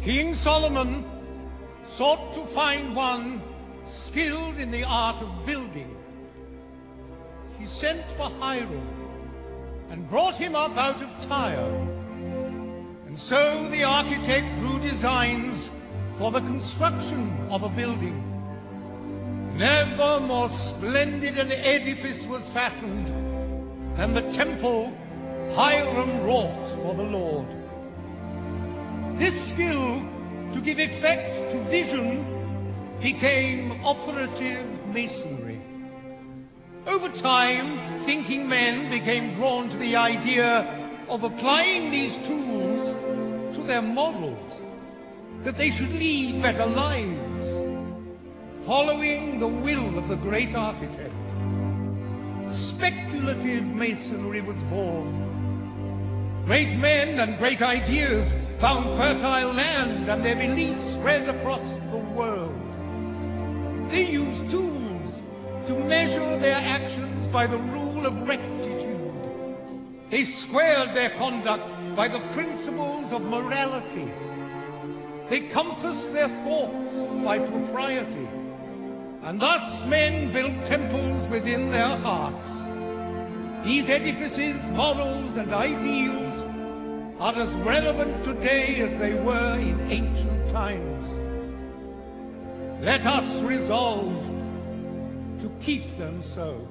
King Solomon sought to find one skilled in the art of building. He sent for Hiram and brought him up out of Tyre. And so the architect drew designs for the construction of a building. Never more splendid an edifice was fashioned than the temple Hiram wrought for the Lord. This skill to give effect to vision became operative masonry. Over time, thinking men became drawn to the idea of applying these tools to their models, that they should lead better lives, following the will of the great architect. Speculative masonry was born. Great men and great ideas found fertile land, and their beliefs spread across the world. They used tools to measure their actions by the rule of rectitude. They squared their conduct by the principles of morality. They compassed their thoughts by propriety. And thus men built temples within their hearts. These edifices, models, and ideals are as relevant today as they were in ancient times. Let us resolve to keep them so.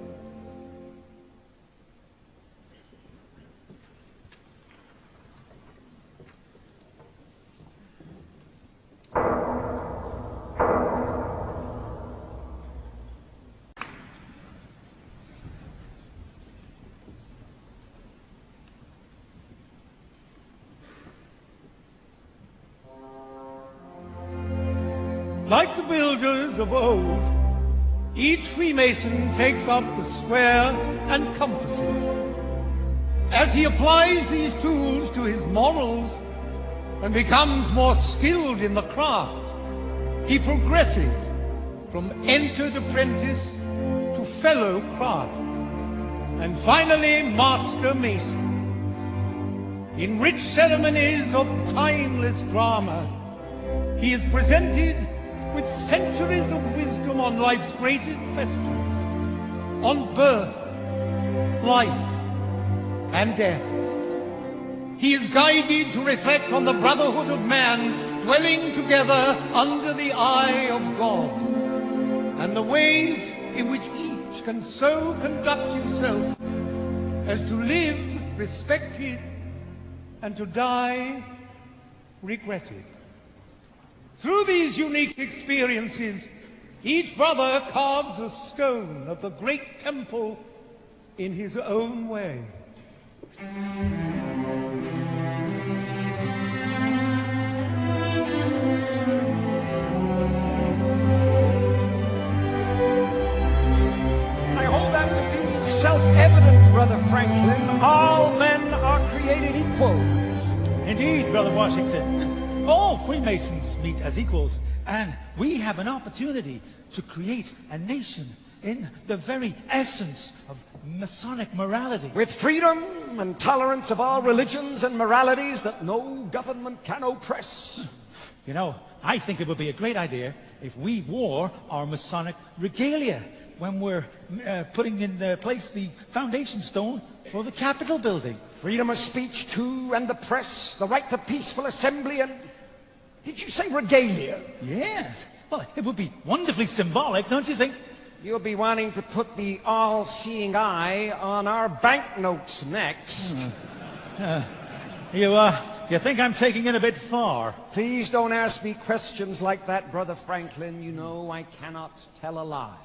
Like the builders of old, each Freemason takes up the square and compasses. As he applies these tools to his morals and becomes more skilled in the craft, he progresses from entered apprentice to fellow craft, and finally master mason. In rich ceremonies of timeless drama, he is presented with centuries of wisdom on life's greatest questions, on birth, life, and death. He is guided to reflect on the brotherhood of man dwelling together under the eye of God, and the ways in which each can so conduct himself as to live respected and to die regretted. Through these unique experiences, each brother carves a stone of the great temple in his own way. I hold that to be self-evident, Brother Franklin. All men are created equal. Indeed, Brother Washington. All Freemasons meet as equals, and we have an opportunity to create a nation in the very essence of Masonic morality. With freedom and tolerance of all religions and moralities that no government can oppress. You know, I think it would be a great idea if we wore our Masonic regalia when we're putting in place the foundation stone for the Capitol building. Freedom of speech, too, and the press, the right to peaceful assembly, and... Did you say regalia? Yes. Well, it would be wonderfully symbolic, don't you think? You'll be wanting to put the all-seeing eye on our banknotes next. You think I'm taking it a bit far? Please don't ask me questions like that, Brother Franklin. You know I cannot tell a lie.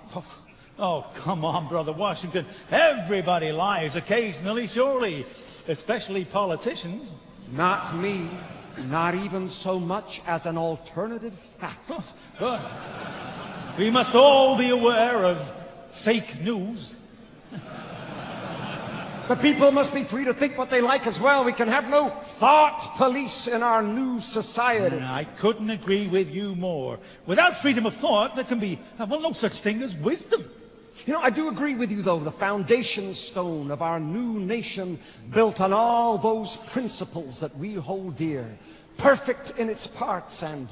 Oh, come on, Brother Washington. Everybody lies occasionally, surely. Especially politicians. Not me. Not even so much as an alternative fact. We must all be aware of fake news. The people must be free to think what they like as well. We can have no thought police in our new society. I couldn't agree with you more. Without freedom of thought, there can be, no such thing as wisdom. You know, I do agree with you, though, the foundation stone of our new nation built on all those principles that we hold dear, perfect in its parts and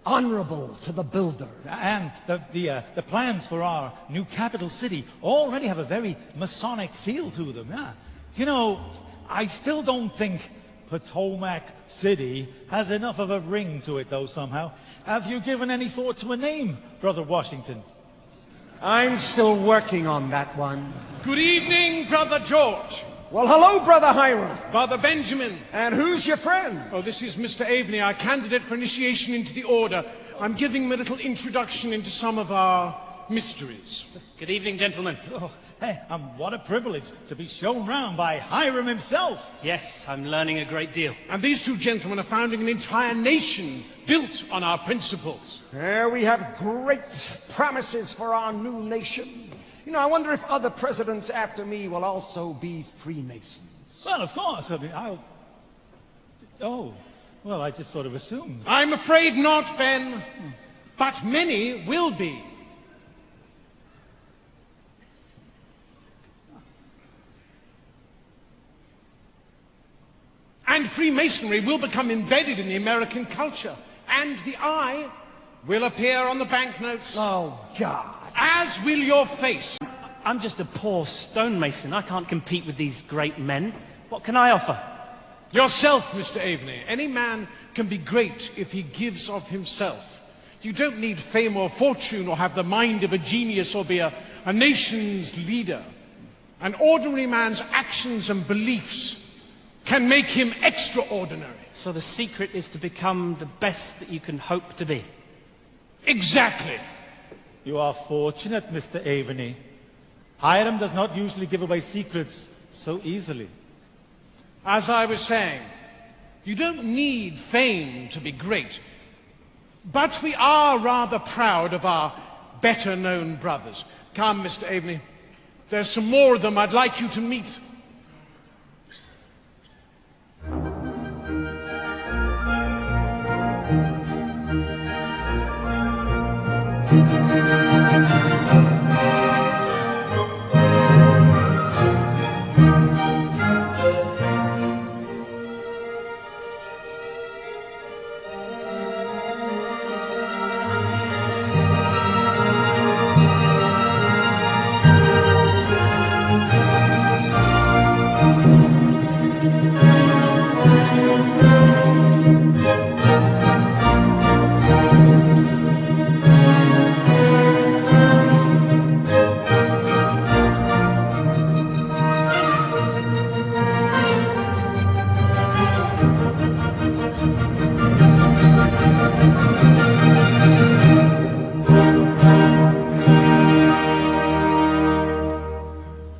honorable to the builder. And the plans for our new capital city already have a very Masonic feel to them. Yeah. You know, I still don't think Potomac City has enough of a ring to it, though, somehow. Have you given any thought to a name, Brother Washington? I'm still working on that one. Good evening, Brother George. Well, hello, Brother Hiram. Brother Benjamin. And who's your friend? Oh, this is Mr. Aveney, our candidate for initiation into the order. I'm giving him a little introduction into some of our mysteries. Good evening, gentlemen. Oh, hey, what a privilege to be shown round by Hiram himself. Yes, I'm learning a great deal. And these two gentlemen are founding an entire nation built on our principles. There we have great promises for our new nation. You know, I wonder if other presidents after me will also be Freemasons. Well, of course. I mean, I just sort of assumed. I'm afraid not, Ben. But many will be. And Freemasonry will become embedded in the American culture. And the eye will appear on the banknotes. Oh, God. As will your face. I'm just a poor stonemason. I can't compete with these great men. What can I offer? Yourself, Mr. Aveney. Any man can be great if he gives of himself. You don't need fame or fortune or have the mind of a genius or be a nation's leader. An ordinary man's actions and beliefs can make him extraordinary. So the secret is to become the best that you can hope to be. Exactly. You are fortunate, Mr. Aveney. Hiram does not usually give away secrets so easily. As I was saying, you don't need fame to be great. But we are rather proud of our better-known brothers. Come, Mr. Aveney. There's some more of them I'd like you to meet.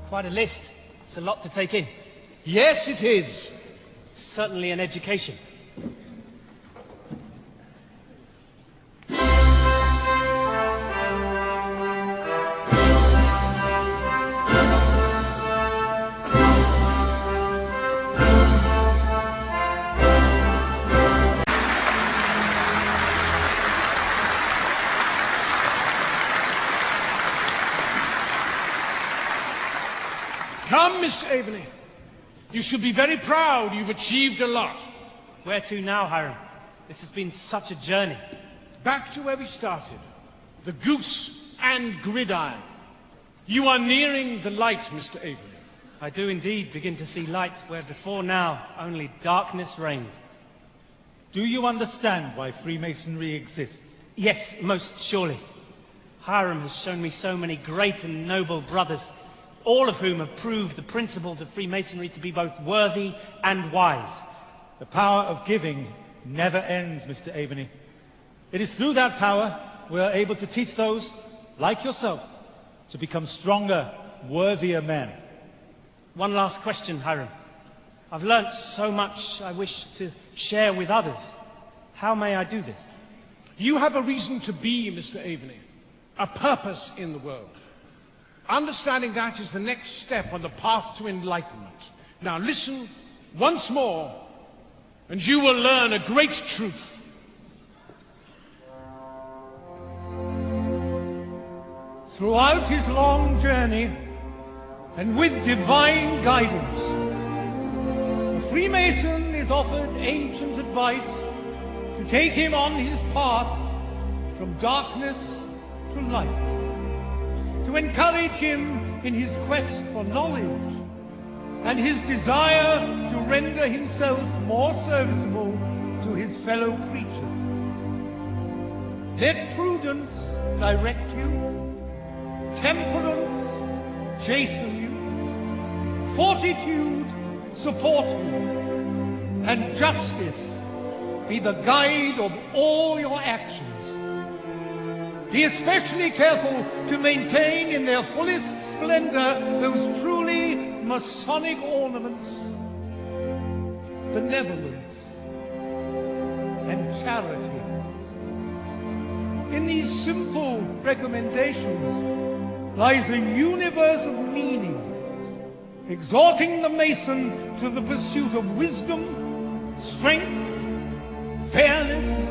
Quite a list. It's a lot to take in. Yes, it is. Certainly an education. Come, Mr. Aveney. You should be very proud. You've achieved a lot. Where to now, Hiram? This has been such a journey. Back to where we started. The goose and gridiron. You are nearing the light, Mr. Aveney. I do indeed begin to see light where before now only darkness reigned. Do you understand why Freemasonry exists? Yes, most surely. Hiram has shown me so many great and noble brothers, all of whom have proved the principles of Freemasonry to be both worthy and wise. The power of giving never ends, Mr. Aveney. It is through that power we are able to teach those, like yourself, to become stronger, worthier men. One last question, Hiram. I've learnt so much I wish to share with others. How may I do this? You have a reason to be, Mr. Aveney. A purpose in the world. Understanding that is the next step on the path to enlightenment. Now listen once more, and you will learn a great truth. throughout his long journey and with divine guidance. The Freemason is offered ancient advice to take him on his path from darkness to light, to encourage him in his quest for knowledge and his desire to render himself more serviceable to his fellow creatures. Let prudence direct you, temperance chasten you, fortitude support you, and justice be the guide of all your actions. Be especially careful to maintain in their fullest splendor those truly Masonic ornaments, benevolence and charity. In these simple recommendations lies a universe of meanings, exhorting the Mason to the pursuit of wisdom, strength, fairness,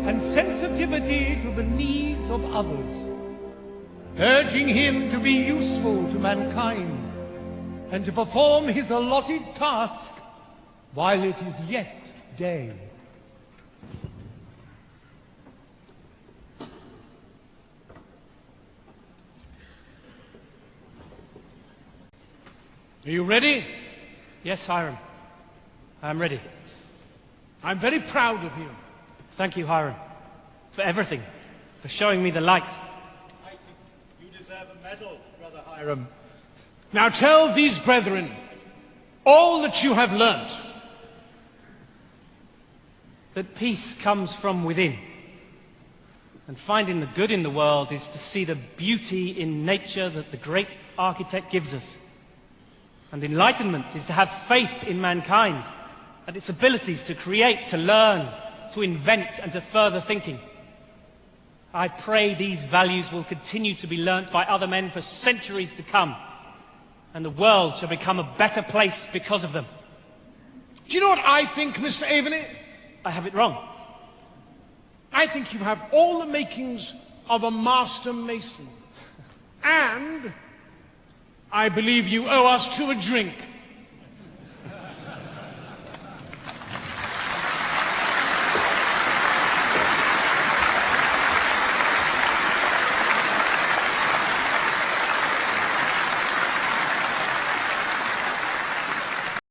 and sensitivity to the needs of others, urging him to be useful to mankind and to perform his allotted task while it is yet day. Are you ready? Yes, Hiram. I am ready. I'm very proud of you. Thank you, Hiram, for everything, for showing me the light. I think you deserve a medal, Brother Hiram. Now tell these brethren all that you have learnt. That peace comes from within. And finding the good in the world is to see the beauty in nature that the great architect gives us. And enlightenment is to have faith in mankind and its abilities to create, to learn, to invent, and to further thinking. I pray these values will continue to be learnt by other men for centuries to come, and the world shall become a better place because of them. Do you know what I think, Mr. Aveny? I have it wrong. I think you have all the makings of a master mason. And I believe you owe us two a drink